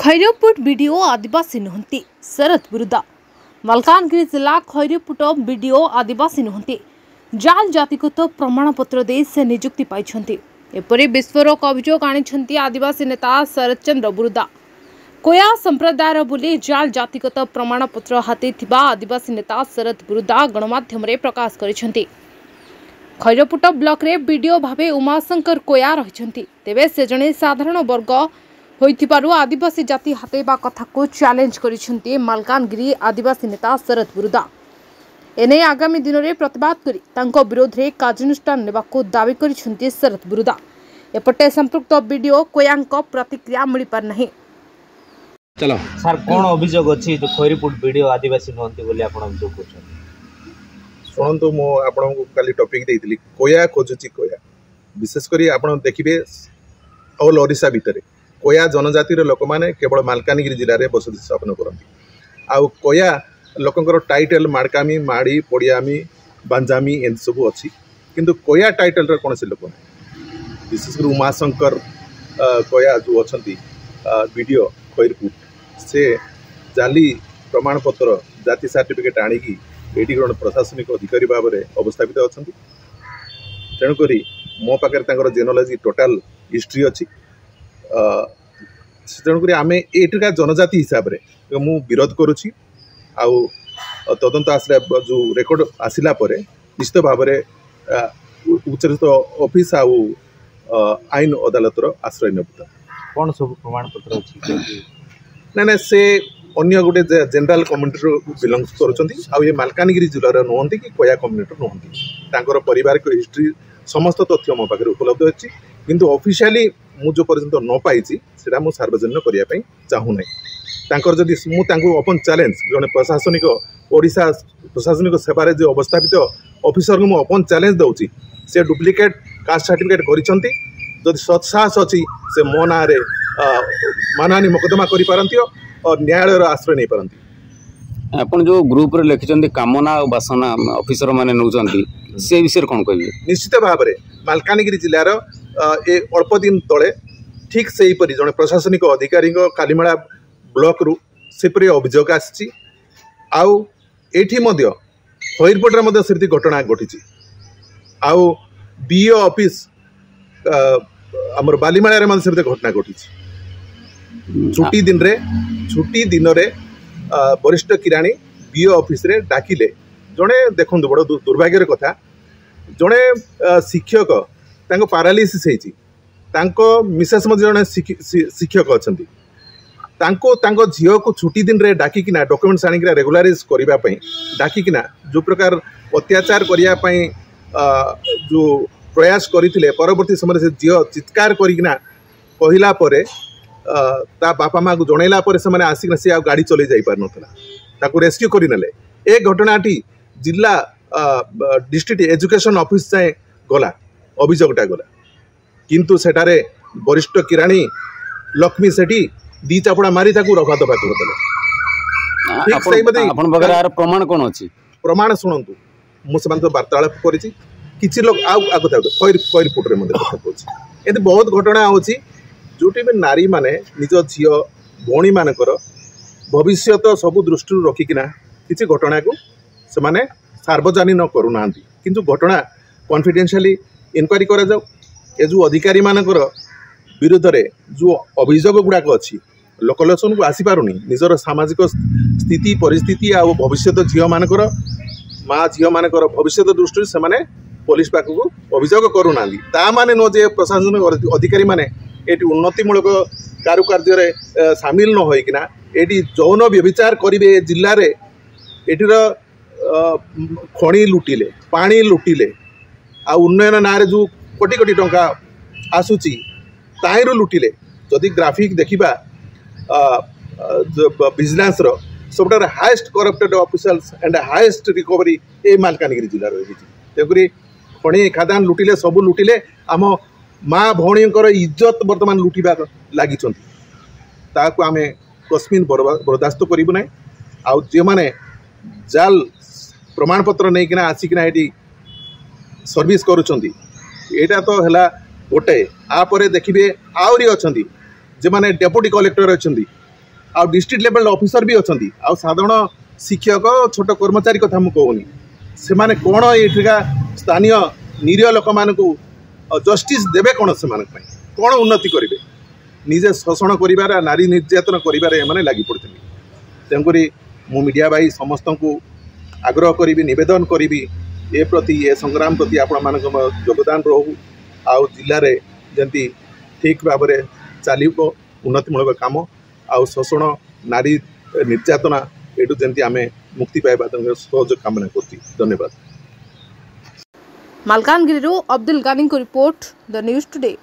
खैरपुट BDO आदिवासी नुहंती शरद बुरुदा मलकानगिरी जिला खैरपुट BDO आदिवासी नुहंती जाल जातिगत प्रमाणपत्र दे से नियुक्ति पाइछंती। एपरि विस्फोरक अभियोग आनिछंती आदिवासी नेता शरद चंद्र बुरुदा। कोया संप्रदायर बोली जाल जातिगत प्रमाणपत्र हाथी थिबा आदिवासी नेता शरद बुरुदा गणमाध्यम रे प्रकाश करिछंती। खैरपुट ब्लॉक रे बीडीओ भावे उमाशंकर कोया रहिछंती। तेबे से जणे साधारण वर्ग होइथिबारु आदिवासी जाति हातेबा कथा को चैलेंज करिसेंती मालकानगिरी आदिवासी नेता शरद बुरुदा। एने आगामी दिन में प्रतिवाद करी तांको विरोध रे कार्यानुष्ठान नेबाको दाबी करिसेंती शरद बुरुदा। एपटे संपृक्त वीडियो कोयांको प्रतिक्रिया मिली पार नहीं। चलो सर कोन अभियोग अछि जो खैरपुट वीडियो आदिवासी नहंती बोली आपण अभियोग करछन। सुनंतु मो आपण को काली टॉपिक देइतली कोया खोजुची कोया विशेष करी आपण देखिबे ऑल ओडिशा भितरे कोया जनजातिर लोक मैंने केवल मालकानगिरी जिले में बसति स्थापन करती। आउ कोया लोकंर टाइटल माड़कामी माड़ी पड़ियामी बांजामी एम सब अच्छी किंतु कोया टाइटल कौन से लोक ना विशेषकर उमाशंकर कोया जो अच्छा वीडियो खैरपुट से जाली प्रमाणपत्र जाति सर्टिफिकेट आणिकी ये जन प्रशासनिक अधिकारी भाव में अवस्थापित अच्छा तेणुक मो पाखे जेनोलॉजी टोटाल हिस्ट्री अच्छी तेणुक आम एटिका जनजाति हिसाब से मु विरोध करुच्ची आउ तदंत आसला जो रेकर्ड आसला निश्चित भाव में उच्चरित ऑफिस आउ आईन अदालतर आश्रय नेबुता कौन सब प्रमाणपत्र अच्छी ना से अन्य गोटे जनरल कम्युनिटी बिलंग्स कर मालकानगिरी जिलार नुहति कि कोया कम्युनिटी नुहति पारिवारिक हिस्ट्री समस्त तथ्य मो पाखे उपलब्ध अच्छी किंतु ऑफिशियली मु जो पर्यंत न पाई सेटा मु सार्वजनिक करने चाहूना जदि मु ओपन चैलेंज जड़े प्रशासनिक ओडिशा प्रशासनिक सेवार जो अवस्थापित ऑफिसर को ओपन चैलेंज दूसरी से डुप्लिकेट कास्ट सर्टिफिकेट करिसेंती जदि सत्साहस अच्छी से मो ना मानहानि मोकदमा करि और न्यायालय आश्रय नहीं पारती। आपण जो ग्रुप रे लिखिचंती कामना और वासना ऑफिसर माने नउचंती से विषय कौन कहिए। निश्चित भाव में मालकानगिरी जिलार ए अल्प दिन तले ठीक से हीपरी जड़े प्रशासनिक अधिकारी कालीमेला ब्लॉक रु सेपरी अभियोग आसी आउ एठी मध्य खैरपुट रे सेमती घटना घटी आउ बीओ ऑफिस आमर बालीमेला रे सेमती घटना घटी छुट्टी दिन रे वरिष्ठ किराणी बीओ ऑफिस रे डाकिले जड़े देखो बड़ दुर्भाग्यर कथा जड़े शिक्षक तांको पैरालिसिस होइछि तांको मिसेस मध्य जड़े शिक्षक अच्छा तांको झील को छुट्टी दिन रे डाकिकिना डॉक्यूमेंट्स आनिक रेगुलाराइज करिबा पई डाकिकिना जो प्रकार अत्याचार करिया पई जो प्रयास करथिले परवर्ती समय से झील चित्कार करिकिना कहिला परे ता बापा माँ को जनइला से आसिक सी गाड़ी चल जाई पार नथला ताको रेस्क्यू करिनेले ए घटनाटी जिला डिस्ट्रिक्ट एजुकेशन ऑफिस जाए गला अभियोगटा गला किंतु सेठारे वरिष्ठ किराणी लक्ष्मी सेठी दी चापुड़ा मारी ताको रफा दफा कर प्रमाण कौन अच्छी प्रमाण शुणु मुझे वार्तालाप करी किसी लोग आगे खैरपुट रे कथा कहूँ ये बहुत घटना होची जोटी भी नारी माने निज झील भौणी मानकर भविष्य सब दृष्टि रखिकिना किसी घटना को से माने सार्वजनिक करूना किंतु घटना कॉन्फिडेंशियली इनक्वारी करा जाऊ ए जो अधिकारी मानकर विरुद्ध रे जो अभियोग गुड़ाक अच्छी लोकलोचन को आसी पारुनी निजर सामाजिक स्थिति परिस्थिति आ भविष्य झील मानकर माँ झील मानकर भविष्य दृष्टि से माने पुलिस पाखक अभियोग करूना ता माने न जे प्रशासनिक अधिकारी माने एटी उन्नतिमूलक कारुकार्य सामिल न होइकिना एटी जौन व्यभिचार करिवे जिल्ला रे एटीर खणी लुटिले पानी लुटिले आ उन्नयन ना रे जो कोटी कोटी टंका आसुची ताइरो लुटिले जदि ग्राफिक देखिबा बिजनेस रो सबटार highest corrupted officials and highest recovery ए मालकानगिरी जिल्ला रो तेकरी खणी खादान लुटिले सब लुटिले आम माँ भौणींकर इज्जत वर्तमान लुटिबा लगी ताकू आम कस्मिन बर्दास्त करूँ ना आउ जे माने जाल प्रमाणपत्र नहीं किना आसिकिना ये सर्विस करुँच एटा तो है गोटे आपरे देखिए आहरी अच्छा जे माने डेप्यूटी कलेक्टर अच्छा आ डिस्ट्रिक्ट लेवल ऑफिसर भी अच्छा आ साधारण शिक्षक छोट कर्मचारी कथा मुझे कहूनी से माने कौन ये स्थानीय निरीह लोक मान जस्टिस देवे कौन से कौन उन्नति करेंगे निजे शोषण कर नारी निर्यातन कर लगी पड़ते तेणुक मु मीडिया भाई समस्त को आग्रह करी नवेदन करी ए प्रति ए संग्राम प्रति आपण मान योगदान रहू आउ जिले में जमी ठीक भाव में चलो उन्नतिमूलक काम आउ शोषण नारी निर्यातना एटू जमी आम मुक्ति पाइबा सहयोग कामना करती। धन्यवाद। मालकानगिरी अब्दुल गानी को रिपोर्ट द न्यूज टुडे।